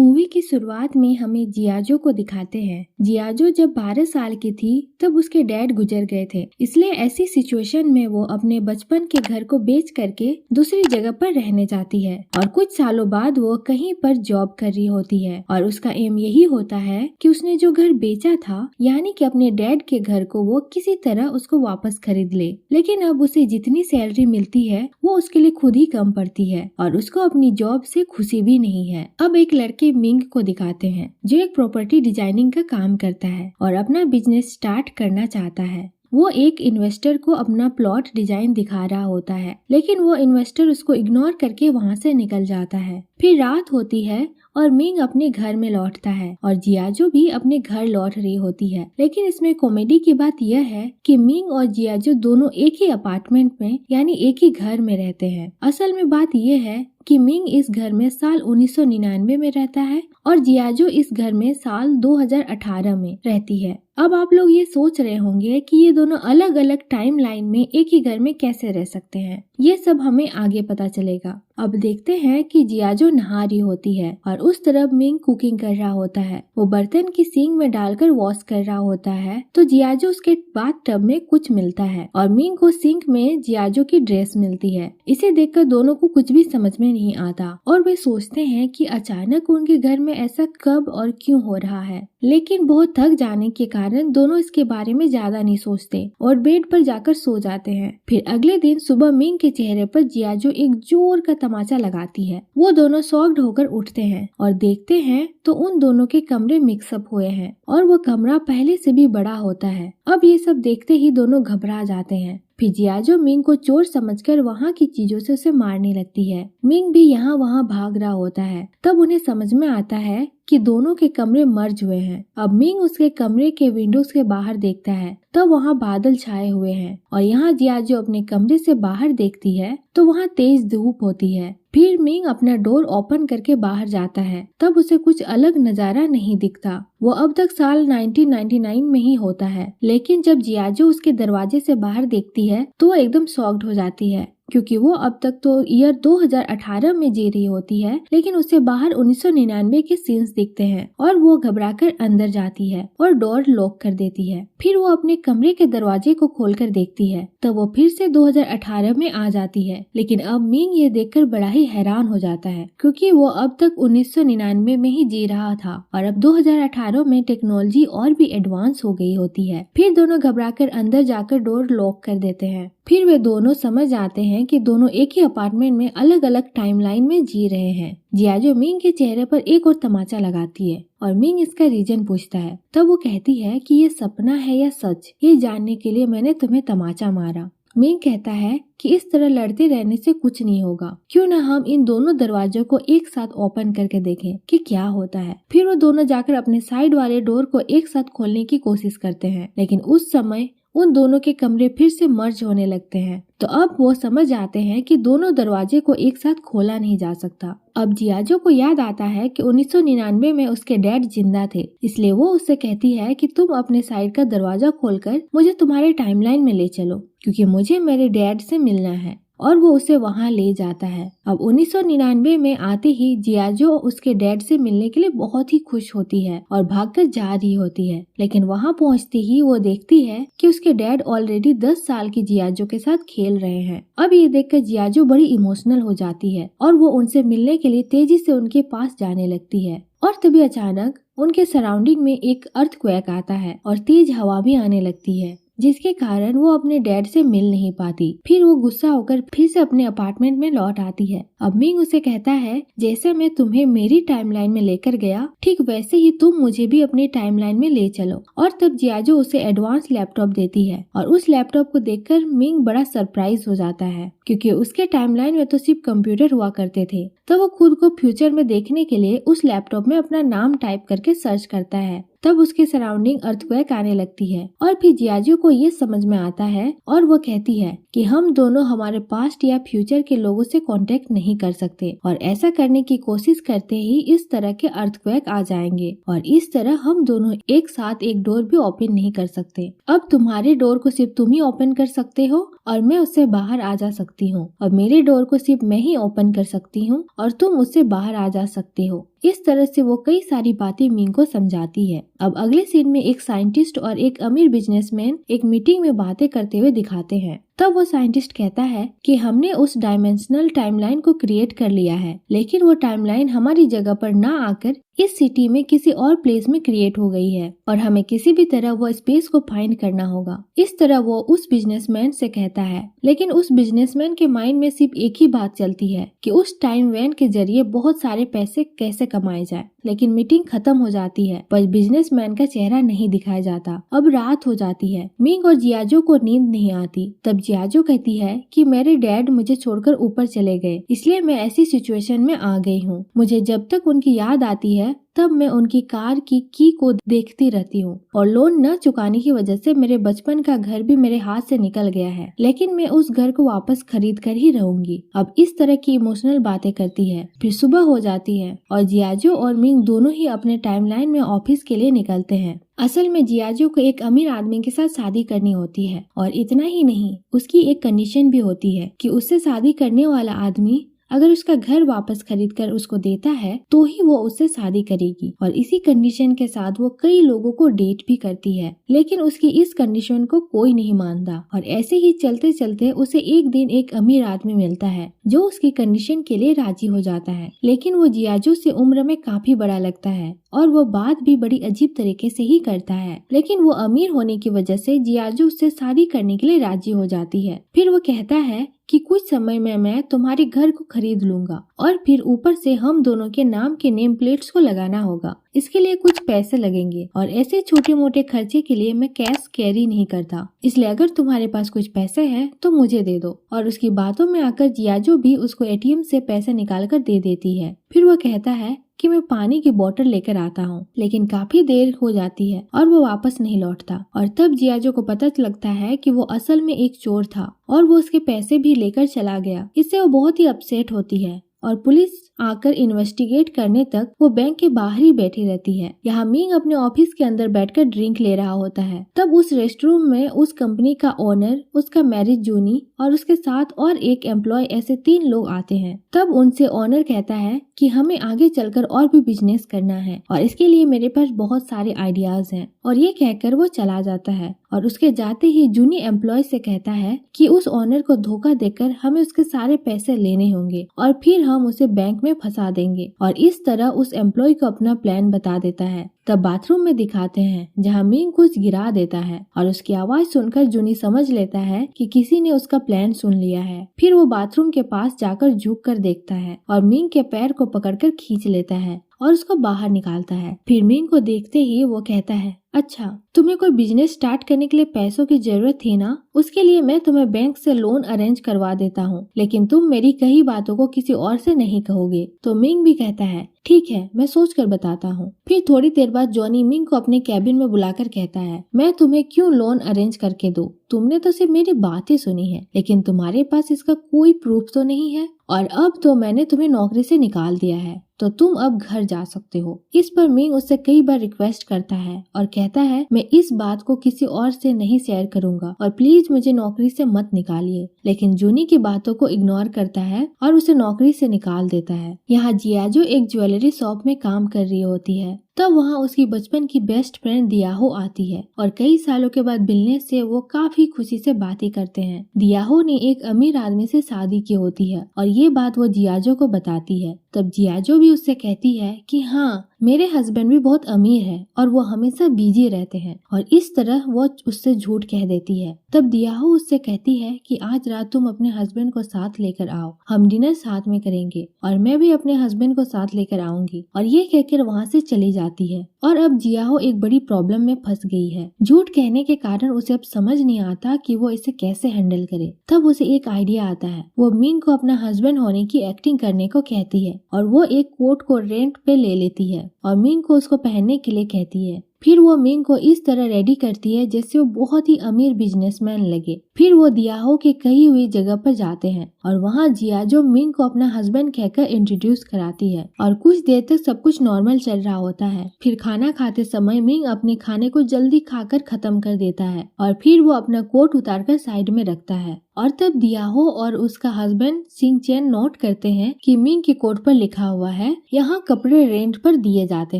Movie की शुरुआत में हमें जियाजो को दिखाते हैं। जियाजो जब 12 साल की थी तब उसके डैड गुजर गए थे, इसलिए ऐसी सिचुएशन में वो अपने बचपन के घर को बेच करके दूसरी जगह पर रहने जाती है और कुछ सालों बाद वो कहीं पर जॉब कर रही होती है और उसका एम यही होता है कि उसने जो घर बेचा था यानी कि अपने डैड के घर को वो किसी तरह उसको वापस खरीद ले। लेकिन अब उसे जितनी सैलरी मिलती है वो उसके लिए खुद ही कम पड़ती है और उसको अपनी जॉब से खुशी भी नहीं है। अब एक लड़के मिंग को दिखाते हैं जो एक प्रॉपर्टी डिजाइनिंग का काम करता है और अपना बिजनेस स्टार्ट करना चाहता है। वो एक इन्वेस्टर को अपना प्लॉट डिजाइन दिखा रहा होता है, लेकिन वो इन्वेस्टर उसको इग्नोर करके वहाँ से निकल जाता है। फिर रात होती है और मिंग अपने घर में लौटता है और जियाजो भी अपने घर लौट रही होती है। लेकिन इसमें कॉमेडी की बात यह है कि मिंग और जियाजो दोनों एक ही अपार्टमेंट में यानी एक ही घर में रहते हैं। असल में बात यह है कि मिंग इस घर में साल 1999 में रहता है और जियाजो इस घर में साल 2018 में रहती है। अब आप लोग ये सोच रहे होंगे कि ये दोनों अलग अलग टाइम लाइन में एक ही घर में कैसे रह सकते हैं। ये सब हमें आगे पता चलेगा। अब देखते हैं कि जियाजो नहा रही होती है और उस तरफ मिंग कुकिंग कर रहा होता है। वो बर्तन की सिंक में डालकर वॉश कर रहा होता है तो जियाजो उसके बाथटब में कुछ मिलता है और मिंग को सिंक में जियाजो की ड्रेस मिलती है। इसे देखकर दोनों को कुछ भी समझ में नहीं आता और वे सोचते हैं कि अचानक उनके घर में ऐसा कब और क्यों हो रहा है। लेकिन बहुत थक जाने के कारण दोनों इसके बारे में ज्यादा नहीं सोचते और बेड पर जाकर सो जाते हैं। फिर अगले दिन सुबह मिंग के चेहरे पर जियाजो एक जोर का तमाचा लगाती है। वो दोनों शॉक्ड होकर उठते हैं और देखते हैं तो उन दोनों के कमरे मिक्सअप हुए हैं और वो कमरा पहले से भी बड़ा होता है। अब ये सब देखते ही दोनों घबरा जाते हैं। फिर जियाजो मिंग को चोर समझकर वहाँ की चीजों से उसे मारने लगती है। मिंग भी यहाँ वहाँ भाग रहा होता है। तब उन्हें समझ में आता है कि दोनों के कमरे मर्ज हुए हैं। अब मिंग उसके कमरे के विंडोज के बाहर देखता है तब वहाँ बादल छाए हुए हैं और यहाँ जियाजो अपने कमरे से बाहर देखती है तो वहाँ तेज धूप होती है। फिर मिंग अपना डोर ओपन करके बाहर जाता है तब उसे कुछ अलग नजारा नहीं दिखता। वो अब तक साल 1999 में ही होता है, लेकिन जब जियाजो उसके दरवाजे से बाहर देखती है तो वो एकदम शॉक्ड हो जाती है क्योंकि वो अब तक तो ईयर 2018 में जी रही होती है, लेकिन उसे बाहर 1999 के सीन्स दिखते हैं और वो घबराकर अंदर जाती है और डोर लॉक कर देती है। फिर वो अपने कमरे के दरवाजे को खोलकर देखती है तब वो फिर से 2018 में आ जाती है। लेकिन अब मिंग ये देखकर बड़ा ही हैरान हो जाता है क्योंकि वो अब तक 1999 में ही जी रहा था और अब 2018 में टेक्नोलॉजी और भी एडवांस हो गई होती है। फिर दोनों घबराकर अंदर जाकर डोर लॉक कर देते हैं। फिर वे दोनों समझ आते हैं कि दोनों एक ही अपार्टमेंट में अलग अलग टाइमलाइन में जी रहे हैं। जियाजो मिंग के चेहरे पर एक और तमाचा लगाती है और मिंग इसका रीजन पूछता है। तब वो कहती है कि ये सपना है या सच, ये जानने के लिए मैंने तुम्हें तमाचा मारा। मिंग कहता है कि इस तरह लड़ते रहने से कुछ नहीं होगा, क्यों ना हम इन दोनों दरवाजों को एक साथ ओपन करके देखें कि क्या होता है। फिर वो दोनों जाकर अपने साइड वाले डोर को एक साथ खोलने की कोशिश करते हैं, लेकिन उस समय उन दोनों के कमरे फिर से मर्ज होने लगते हैं। तो अब वो समझ आते हैं कि दोनों दरवाजे को एक साथ खोला नहीं जा सकता। अब जियाजो को याद आता है कि 1999 में उसके डैड जिंदा थे, इसलिए वो उससे कहती है कि तुम अपने साइड का दरवाजा खोलकर मुझे तुम्हारे टाइमलाइन में ले चलो क्योंकि मुझे मेरे डैड से मिलना है, और वो उसे वहाँ ले जाता है। अब 1999 में आते ही जियाजो उसके डैड से मिलने के लिए बहुत ही खुश होती है और भागकर जा रही होती है, लेकिन वहाँ पहुँचते ही वो देखती है कि उसके डैड ऑलरेडी 10 साल की जियाजो के साथ खेल रहे हैं। अब ये देखकर जियाजो बड़ी इमोशनल हो जाती है और वो उनसे मिलने के लिए तेजी से उनके पास जाने लगती है और तभी अचानक उनके सराउंडिंग में एक अर्थक्वेक आता है और तेज हवा भी आने लगती है, जिसके कारण वो अपने डैड से मिल नहीं पाती। फिर वो गुस्सा होकर फिर से अपने अपार्टमेंट में लौट आती है। अब मिंग उसे कहता है, जैसे मैं तुम्हें मेरी टाइमलाइन में लेकर गया ठीक वैसे ही तुम मुझे भी अपनी टाइमलाइन में ले चलो। और तब जियाजो उसे एडवांस लैपटॉप देती है और उस लैपटॉप को देखकर मिंग बड़ा सरप्राइज हो जाता है क्योंकि उसके टाइमलाइन में तो सिर्फ कंप्यूटर हुआ करते थे। तो वो खुद को फ्यूचर में देखने के लिए उस लैपटॉप में अपना नाम टाइप करके सर्च करता है। तब उसके सराउंडिंग अर्थक्वेक आने लगती है और फिर जियाजो को ये समझ में आता है और वो कहती है कि हम दोनों हमारे पास्ट या फ्यूचर के लोगों से कांटेक्ट नहीं कर सकते और ऐसा करने की कोशिश करते ही इस तरह के अर्थक्वेक आ जाएंगे और इस तरह हम दोनों एक साथ एक डोर भी ओपन नहीं कर सकते। अब तुम्हारे डोर को सिर्फ तुम ही ओपन कर सकते हो और मैं उससे बाहर आ जा सकती हूँ और मेरे डोर को सिर्फ मैं ही ओपन कर सकती हूँ और तुम उससे बाहर आ जा सकते हो। इस तरह से वो कई सारी बातें मिंग को समझाती है। अब अगले सीन में एक साइंटिस्ट और एक अमीर बिजनेसमैन एक मीटिंग में बातें करते हुए दिखाते हैं। तब वो साइंटिस्ट कहता है कि हमने उस डायमेंशनल टाइमलाइन को क्रिएट कर लिया है, लेकिन वो टाइमलाइन हमारी जगह पर ना आकर इस सिटी में किसी और प्लेस में क्रिएट हो गई है और हमें किसी भी तरह वो स्पेस को फाइंड करना होगा। इस तरह वो उस बिजनेसमैन से कहता है, लेकिन उस बिजनेसमैन के माइंड में सिर्फ एक ही बात चलती है कि उस टाइम वैन के जरिए बहुत सारे पैसे कैसे कमाए जाए। लेकिन मीटिंग खत्म हो जाती है पर बिजनेसमैन का चेहरा नहीं दिखाया जाता। अब रात हो जाती है। मिंग और जियाजो को नींद नहीं आती। तब जियाजो कहती है कि मेरे डैड मुझे छोड़कर ऊपर चले गए, इसलिए मैं ऐसी सिचुएशन में आ गई हूँ। मुझे जब तक उनकी याद आती है तब मैं उनकी कार की को देखती रहती हूँ और लोन न चुकाने की वजह से मेरे बचपन का घर भी मेरे हाथ से निकल गया है, लेकिन मैं उस घर को वापस खरीद कर ही रहूंगी। अब इस तरह की इमोशनल बातें करती है। फिर सुबह हो जाती है और जियाजो और मिंग दोनों ही अपने टाइमलाइन में ऑफिस के लिए निकलते हैं। असल में जियाजो को एक अमीर आदमी के साथ शादी करनी होती है और इतना ही नहीं, उसकी एक कंडीशन भी होती है कि उससे शादी करने वाला आदमी अगर उसका घर वापस खरीद कर उसको देता है तो ही वो उससे शादी करेगी। और इसी कंडीशन के साथ वो कई लोगों को डेट भी करती है, लेकिन उसकी इस कंडीशन को कोई नहीं मानता। और ऐसे ही चलते चलते उसे एक दिन एक अमीर आदमी मिलता है जो उसकी कंडीशन के लिए राजी हो जाता है, लेकिन वो जियाजो से उम्र में काफी बड़ा लगता है और वो बात भी बड़ी अजीब तरीके से ही करता है। लेकिन वो अमीर होने की वजह से जियाजो उससे शादी करने के लिए राजी हो जाती है। फिर वो कहता है कि कुछ समय में मैं तुम्हारे घर को खरीद लूंगा और फिर ऊपर से हम दोनों के नाम के नेम प्लेट्स को लगाना होगा। इसके लिए कुछ पैसे लगेंगे और ऐसे छोटे मोटे खर्चे के लिए मैं कैश कैरी नहीं करता, इसलिए अगर तुम्हारे पास कुछ पैसे हैं तो मुझे दे दो। और उसकी बातों में आकर जियाजो भी उसको एटीएम से पैसे निकाल कर दे देती है। फिर वो कहता है कि मैं पानी की बोतल लेकर आता हूँ, लेकिन काफी देर हो जाती है और वो वापस नहीं लौटता। और तब जियाजो को पता लगता है कि वो असल में एक चोर था और वो उसके पैसे भी लेकर चला गया। इससे वो बहुत ही अपसेट होती है और पुलिस आकर इन्वेस्टिगेट करने तक वो बैंक के बाहर ही बैठी रहती है। यहाँ मिंग अपने ऑफिस के अंदर बैठकर ड्रिंक ले रहा होता है। तब उस रेस्टरूम में उस कंपनी का ओनर, उसका मैरिज जूनी और उसके साथ और एक एम्प्लॉय, ऐसे 3 लोग आते हैं। तब उनसे ओनर कहता है कि हमें आगे चलकर और भी बिजनेस करना है और इसके लिए मेरे पास बहुत सारे आइडियाज हैं। और ये कहकर वो चला जाता है और उसके जाते ही जूनी एम्प्लॉय से कहता है कि उस ओनर को धोखा देकर हमें उसके सारे पैसे लेने होंगे और फिर हम उसे बैंक में फंसा देंगे। और इस तरह उस एम्प्लॉय को अपना प्लान बता देता है। तब बाथरूम में दिखाते हैं जहाँ मिंग कुछ गिरा देता है और उसकी आवाज सुनकर जूनी समझ लेता है कि किसी ने उसका प्लान सुन लिया है। फिर वो बाथरूम के पास जाकर झुक कर देखता है और मिंग के पैर को पकड़कर खींच लेता है और उसको बाहर निकालता है। फिर मिंग को देखते ही वो कहता है, अच्छा, तुम्हें कोई बिजनेस स्टार्ट करने के लिए पैसों की जरूरत थी ना, उसके लिए मैं तुम्हें बैंक से लोन अरेंज करवा देता हूँ, लेकिन तुम मेरी कही बातों को किसी और से नहीं कहोगे। तो मिंग भी कहता है, ठीक है, मैं सोच कर बताता हूँ। फिर थोड़ी देर बाद जॉनी मिंग को अपने कैबिन में बुलाकर कहता है, मैं तुम्हें क्यों लोन अरेंज करके दूं? तुमने तो सिर्फ मेरी बातें सुनी है, लेकिन तुम्हारे पास इसका कोई प्रूफ तो नहीं है और अब तो मैंने तुम्हें नौकरी से निकाल दिया है, तो तुम अब घर जा सकते हो। इस पर मिंग उससे कई बार रिक्वेस्ट करता है और कहता है, मैं इस बात को किसी और से नहीं शेयर करूंगा और प्लीज मुझे नौकरी से मत निकालिए। लेकिन जूनी की बातों को इग्नोर करता है और उसे नौकरी से निकाल देता है। यहाँ जियाजो एक ज्वेलरी शॉप में काम कर रही होती है। तब वहाँ उसकी बचपन की बेस्ट फ्रेंड दियाहो आती है और कई सालों के बाद मिलने से वो काफी खुशी से बातें करते हैं। दियाहो ने एक अमीर आदमी से शादी की होती है और ये बात वो जियाजो को बताती है। तब जियाजो भी उससे कहती है कि हाँ, मेरे हस्बैंड भी बहुत अमीर है और वो हमेशा बिजी रहते हैं, और इस तरह वो उससे झूठ कह देती है। तब दियाहो उससे कहती है कि आज रात तुम अपने हस्बैंड को साथ लेकर आओ, हम डिनर साथ में करेंगे और मैं भी अपने हस्बैंड को साथ लेकर आऊंगी। और ये कहकर वहाँ से चली जाती है। और अब जियाहो एक बड़ी प्रॉब्लम में फंस गई है। झूठ कहने के कारण उसे अब समझ नहीं आता कि वो इसे कैसे हैंडल करे। तब उसे एक आइडिया आता है। वो मिंग को अपना हस्बैंड होने की एक्टिंग करने को कहती है और वो एक कोट को रेंट पे ले लेती है और मिंग को उसको पहनने के लिए कहती है। फिर वो मिंग को इस तरह रेडी करती है जैसे वो बहुत ही अमीर बिजनेसमैन लगे। फिर वो दियाहो के कही हुई जगह पर जाते हैं और वहाँ जियाजो मिंग को अपना हस्बैंड कहकर इंट्रोड्यूस कराती है और कुछ देर तक सब कुछ नॉर्मल चल रहा होता है। फिर खाना खाते समय मिंग अपने खाने को जल्दी खाकर खत्म कर देता है और फिर वो अपना कोट उतारकर साइड में रखता है और तब दियाहो और उसका हस्बैंड सिंग चेन नोट करते हैं कि मिंग के कोट पर लिखा हुआ है यहाँ कपड़े रेंट पर दिए जाते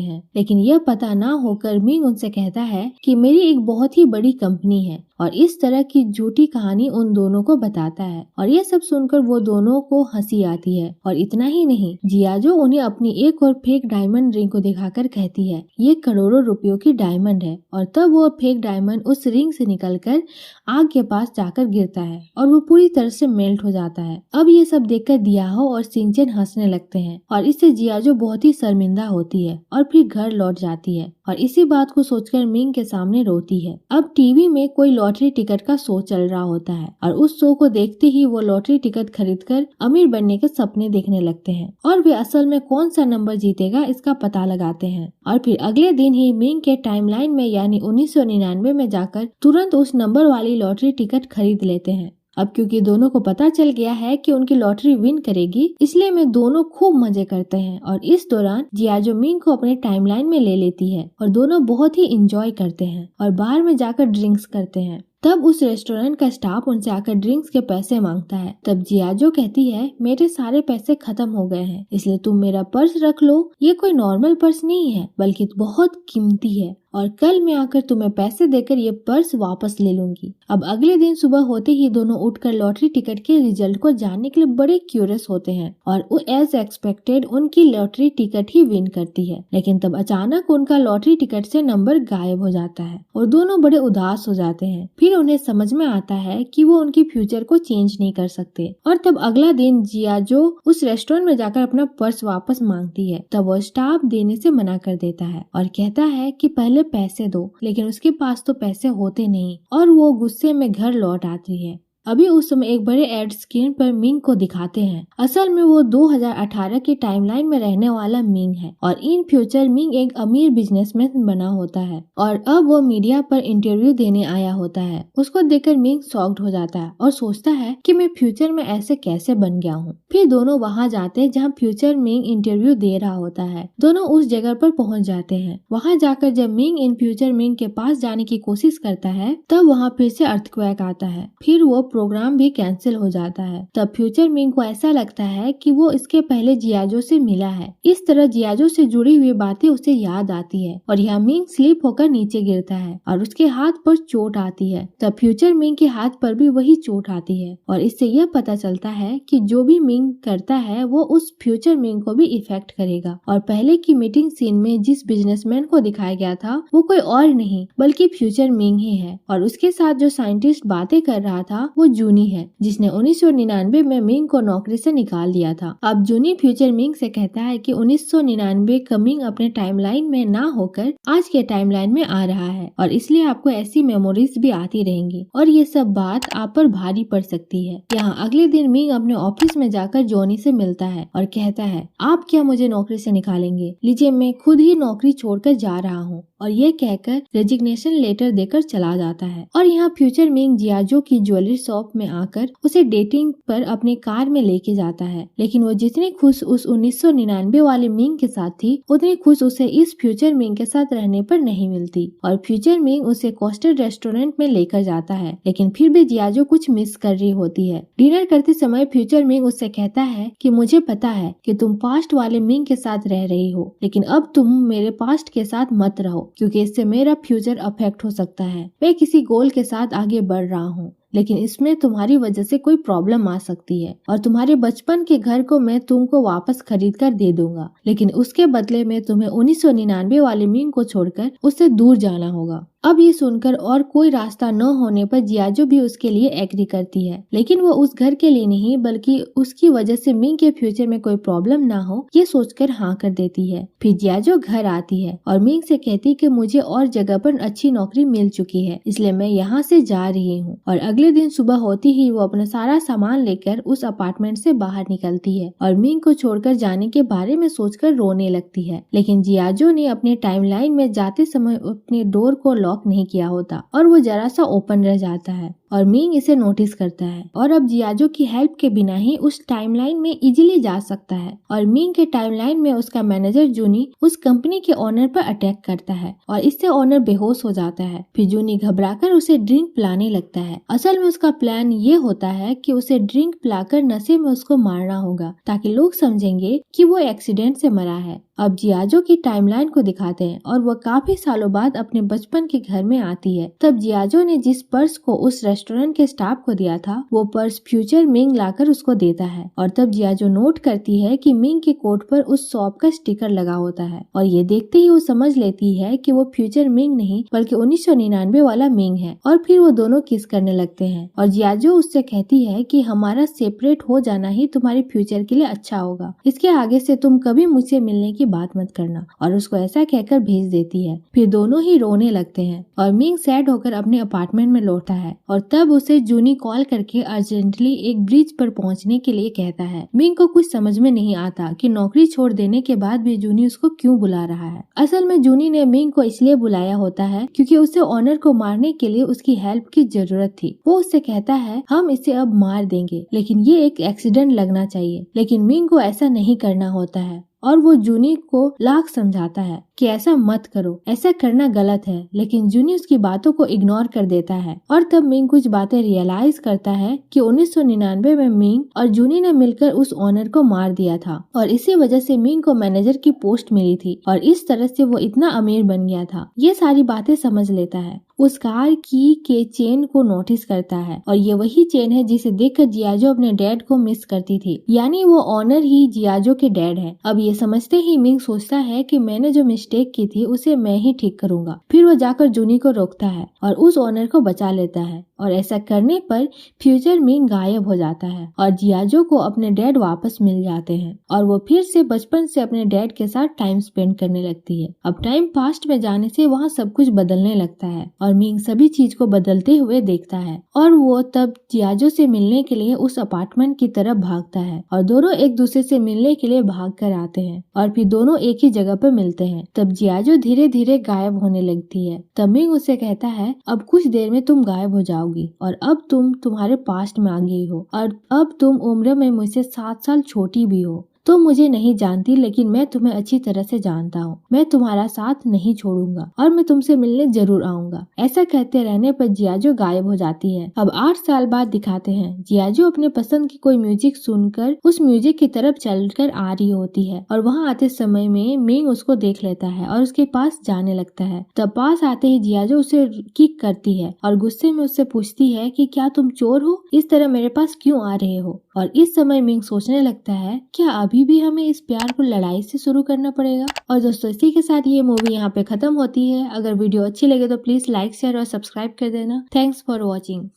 हैं। लेकिन यह पता ना होकर मिंग उनसे कहता है कि मेरी एक बहुत ही बड़ी कंपनी है और इस तरह की झूठी कहानी उन दोनों को बताता है। और ये सब सुनकर वो दोनों को हंसी आती है। और इतना ही नहीं, जियाजो उन्हें अपनी एक और फेक डायमंड रिंग को दिखाकर कहती है ये करोड़ों रुपयों की डायमंड है। और तब वो फेक डायमंड उस रिंग से निकलकर आग के पास जाकर गिरता है और वो पूरी तरह से मेल्ट हो जाता है। अब ये सब देखकर दियाहो और सिंचन हंसने लगते हैं और इससे जियाजो बहुत ही शर्मिंदा होती है और फिर घर लौट जाती है और इसी बात को सोचकर मिंग के सामने रोती है। अब टीवी में कोई लॉटरी टिकट का शो चल रहा होता है और उस शो को देखते ही वो लॉटरी टिकट खरीदकर अमीर बनने के सपने देखने लगते हैं और वे असल में कौन सा नंबर जीतेगा इसका पता लगाते हैं। और फिर अगले दिन ही मिंग के टाइमलाइन में यानी 1999 में जाकर तुरंत उस नंबर वाली लॉटरी टिकट खरीद लेते हैं। अब क्योंकि दोनों को पता चल गया है कि उनकी लॉटरी विन करेगी, इसलिए में दोनों खूब मजे करते हैं और इस दौरान जियाजो मिंग को अपने टाइमलाइन में ले लेती है और दोनों बहुत ही एंजॉय करते हैं और बाहर में जाकर ड्रिंक्स करते हैं। तब उस रेस्टोरेंट का स्टाफ उनसे आकर ड्रिंक्स के पैसे मांगता है। तब जियाजो कहती है मेरे सारे पैसे खत्म हो गए हैं, इसलिए तुम मेरा पर्स रख लो। ये कोई नॉर्मल पर्स नहीं है बल्कि बहुत कीमती है और कल मैं आकर तुम्हें पैसे देकर ये पर्स वापस ले लूंगी। अब अगले दिन सुबह होते ही दोनों उठकर लॉटरी टिकट के रिजल्ट को जानने के लिए बड़े क्यूरियस होते हैं और एज एक्सपेक्टेड उनकी लॉटरी टिकट ही विन करती है। लेकिन तब अचानक उनका लॉटरी टिकट से नंबर गायब हो जाता है और दोनों बड़े उदास हो जाते हैं। फिर उन्हें समझ में आता है कि वो उनकी फ्यूचर को चेंज नहीं कर सकते। और तब अगला दिन जियाजो उस रेस्टोरेंट में जाकर अपना पर्स वापस मांगती है। तब वो स्टाफ देने से मना कर देता है और कहता है कि पहले पैसे दो, लेकिन उसके पास तो पैसे होते नहीं और वो गुस्से में घर लौट आती है। अभी उस समय एक बड़े एड स्क्रीन पर मिंग को दिखाते हैं। असल में वो 2018 की टाइमलाइन में रहने वाला मिंग है और इन फ्यूचर मिंग एक अमीर बिजनेसमैन बना होता है और अब वो मीडिया पर इंटरव्यू देने आया होता है। उसको देखकर मिंग शॉक्ड हो जाता है और सोचता है कि मैं फ्यूचर में ऐसे कैसे बन गया हूँ। फिर दोनों वहाँ जाते हैं जहाँ फ्यूचर मिंग इंटरव्यू दे रहा होता है। दोनों उस जगह पर पहुँच जाते हैं। वहाँ जाकर जब मिंग इन फ्यूचर मिंग के पास जाने की कोशिश करता है तब वहाँ फिर से अर्थक्वेक आता है। फिर वो प्रोग्राम भी कैंसिल हो जाता है। तब फ्यूचर मिंग को ऐसा लगता है कि वो इसके पहले जियाजो से मिला है। इस तरह जियाजो से जुड़ी हुई बातें उसे याद आती है और यह मिंग स्लिप होकर नीचे गिरता है और उसके हाथ पर चोट आती है। तब फ्यूचर मिंग के हाथ पर भी वही चोट आती है और इससे यह पता चलता है कि जो भी मिंग करता है वो उस फ्यूचर मिंग को भी इफेक्ट करेगा। और पहले की मीटिंग सीन में जिस बिजनेसमैन को दिखाया गया था वो कोई और नहीं बल्कि फ्यूचर मिंग ही है और उसके साथ जो साइंटिस्ट बातें कर रहा था वो जूनी है, जिसने 1999 में मिंग को नौकरी से निकाल दिया था। अब जूनी फ्यूचर मिंग से कहता है कि 1999 का मिंग अपने टाइमलाइन में ना होकर आज के टाइमलाइन में आ रहा है और इसलिए आपको ऐसी मेमोरीज भी आती रहेंगी और ये सब बात आप पर भारी पड़ सकती है। यहाँ अगले दिन मिंग अपने ऑफिस में जाकर जॉनी से मिलता है और कहता है आप क्या मुझे नौकरी से निकालेंगे? लीजिए मैं खुद ही नौकरी छोड़कर जा रहा हूँ। और ये कहकर रेजिग्नेशन लेटर देकर चला जाता है। और यहाँ फ्यूचर मिंग जियाजो की ज्वेलरी शॉप में आकर उसे डेटिंग पर अपनी कार में लेके जाता है। लेकिन वो जितनी खुश उस 1999 वाले मिंग के साथ थी उतनी खुश उसे इस फ्यूचर मिंग के साथ रहने पर नहीं मिलती। और फ्यूचर मिंग उसे कोस्टेड रेस्टोरेंट में लेकर जाता है, लेकिन फिर भी जियाजो कुछ मिस कर रही होती है। डिनर करते समय फ्यूचर मिंग उससे कहता है कि मुझे पता है कि तुम पास्ट वाले मिंग के साथ रह रही हो, लेकिन अब तुम मेरे पास्ट के साथ मत रहो क्योंकि इससे मेरा फ्यूचर अफेक्ट हो सकता है। मैं किसी गोल के साथ आगे बढ़ रहा हूँ, लेकिन इसमें तुम्हारी वजह से कोई प्रॉब्लम आ सकती है और तुम्हारे बचपन के घर को मैं तुमको वापस खरीद कर दे दूंगा, लेकिन उसके बदले में तुम्हें 1999 वाले मिंग को छोड़कर उससे दूर जाना होगा। अब ये सुनकर और कोई रास्ता न होने पर जियाजो भी उसके लिए एग्री करती है, लेकिन वो उस घर के लिए नहीं बल्कि उसकी वजह से मिंग के फ्यूचर में कोई प्रॉब्लम ना हो ये सोचकर हाँ कर देती है। फिर जियाजो घर आती है और मिंग से कहती कि मुझे और जगह पर अच्छी नौकरी मिल चुकी है, इसलिए मैं यहाँ से जा रही हूँ। और अगले दिन सुबह होते ही वो अपना सारा सामान लेकर उस अपार्टमेंट से बाहर निकलती है और मिंग को छोड़कर जाने के बारे में सोचकर रोने लगती है। लेकिन जियाजो ने अपने टाइमलाइन में जाते समय अपने डोर को लॉक नहीं किया होता और वो जरा सा ओपन रह जाता है और मिंग इसे नोटिस करता है और अब जियाजो की हेल्प के बिना ही उस टाइमलाइन में इजीली जा सकता है। और मिंग के टाइमलाइन में उसका मैनेजर जूनी उस कंपनी के ओनर पर अटैक करता है और इससे ओनर बेहोश हो जाता है। फिर जूनी घबराकर उसे ड्रिंक पिलाने लगता है। असल में उसका प्लान ये होता है कि उसे ड्रिंक पिलाकर नशे में उसको मारना होगा ताकि लोग समझेंगे कि वो एक्सीडेंट से मरा है। अब जियाजो की टाइमलाइन को दिखाते हैं और वो काफी सालों बाद अपने बचपन के घर में आती है। तब जियाजो ने जिस पर्स को उस रेस्टोरेंट के स्टाफ को दिया था वो पर्स फ्यूचर मिंग लाकर उसको देता है। और तब जियाजो नोट करती है कि मिंग के कोट पर उस शॉप का स्टिकर लगा होता है और ये देखते ही वो समझ लेती है कि वो फ्यूचर मिंग नहीं बल्कि 1999 वाला मिंग है। और फिर वो दोनों किस करने लगते हैं और जियाजो उससे कहती है कि हमारा सेपरेट हो जाना ही तुम्हारे फ्यूचर के लिए अच्छा होगा, इसके आगे से तुम कभी मुझसे मिलने की बात मत करना। और उसको ऐसा कहकर भेज देती है। फिर दोनों ही रोने लगते हैं और मिंग सैड होकर अपने अपार्टमेंट में लौटता है और तब उसे जूनी कॉल करके अर्जेंटली एक ब्रिज पर पहुंचने के लिए कहता है। मिंग को कुछ समझ में नहीं आता कि नौकरी छोड़ देने के बाद भी जूनी उसको क्यों बुला रहा है। असल में जूनी ने मिंग को इसलिए बुलाया होता है क्योंकि उसे ऑनर को मारने के लिए उसकी हेल्प की जरूरत थी। वो उससे कहता है हम इसे अब मार देंगे लेकिन ये एक एक्सीडेंट लगना चाहिए। लेकिन मिंग को ऐसा नहीं करना होता है और वो जूनी को लाख समझाता है कि ऐसा मत करो, ऐसा करना गलत है। लेकिन जूनी उसकी बातों को इग्नोर कर देता है और तब मिंग कुछ बातें रियलाइज करता है कि 1999 में मिंग और जूनी ने मिलकर उस ऑनर को मार दिया था और इसी वजह से मिंग को मैनेजर की पोस्ट मिली थी और इस तरह से वो इतना अमीर बन गया था। ये सारी बातें समझ लेता है। उस कार की के चेन को नोटिस करता है और ये वही चेन है जिसे देखकर जियाजो अपने डैड को मिस करती थी, यानी वो ऑनर ही जियाजो के डैड है। अब ये समझते ही मिंग सोचता है कि मैंने जो मिस्टेक की थी उसे मैं ही ठीक करूंगा। फिर वो जाकर जूनी को रोकता है और उस ऑनर को बचा लेता है और ऐसा करने पर फ्यूचर मिंग गायब हो जाता है और जियाजो को अपने डैड वापस मिल जाते हैं और वो फिर से बचपन से अपने डैड के साथ टाइम स्पेंड करने लगती है। अब टाइम पास्ट में जाने से वहाँ सब कुछ बदलने लगता है और मिंग सभी चीज को बदलते हुए देखता है और वो तब जियाजो से मिलने के लिए उस अपार्टमेंट की तरफ भागता है और दोनों एक दूसरे से मिलने के लिए भाग कर आते हैं और फिर दोनों एक ही जगह पर मिलते हैं। तब जियाजो धीरे धीरे गायब होने लगती है। तब मिंग उसे कहता है अब कुछ देर में तुम गायब हो जाओगी और अब तुम तुम्हारे पास्ट में आ गई हो और अब तुम उम्र में मुझसे 7 साल छोटी भी हो। तुम मुझे नहीं जानती लेकिन मैं तुम्हें अच्छी तरह से जानता हूँ। मैं तुम्हारा साथ नहीं छोड़ूंगा और मैं तुमसे मिलने जरूर आऊंगा। ऐसा कहते रहने पर जियाजो गायब हो जाती है। अब 8 साल बाद दिखाते हैं जियाजो अपने पसंद की कोई म्यूजिक सुनकर उस म्यूजिक की तरफ चलकर आ रही होती है और वहाँ आते समय में मिंग उसको देख लेता है और उसके पास जाने लगता है। तब पास आते ही जियाजो उसे किक करती है और गुस्से में उससे पूछती है कि क्या तुम चोर हो, इस तरह मेरे पास क्यों आ रहे हो। और इस समय मिंग सोचने लगता है क्या अभी भी हमें इस प्यार को लड़ाई से शुरू करना पड़ेगा। और दोस्तों इसी के साथ ये मूवी यहाँ पे खत्म होती है। अगर वीडियो अच्छी लगे तो प्लीज लाइक शेयर और सब्सक्राइब कर देना। Thanks for watching.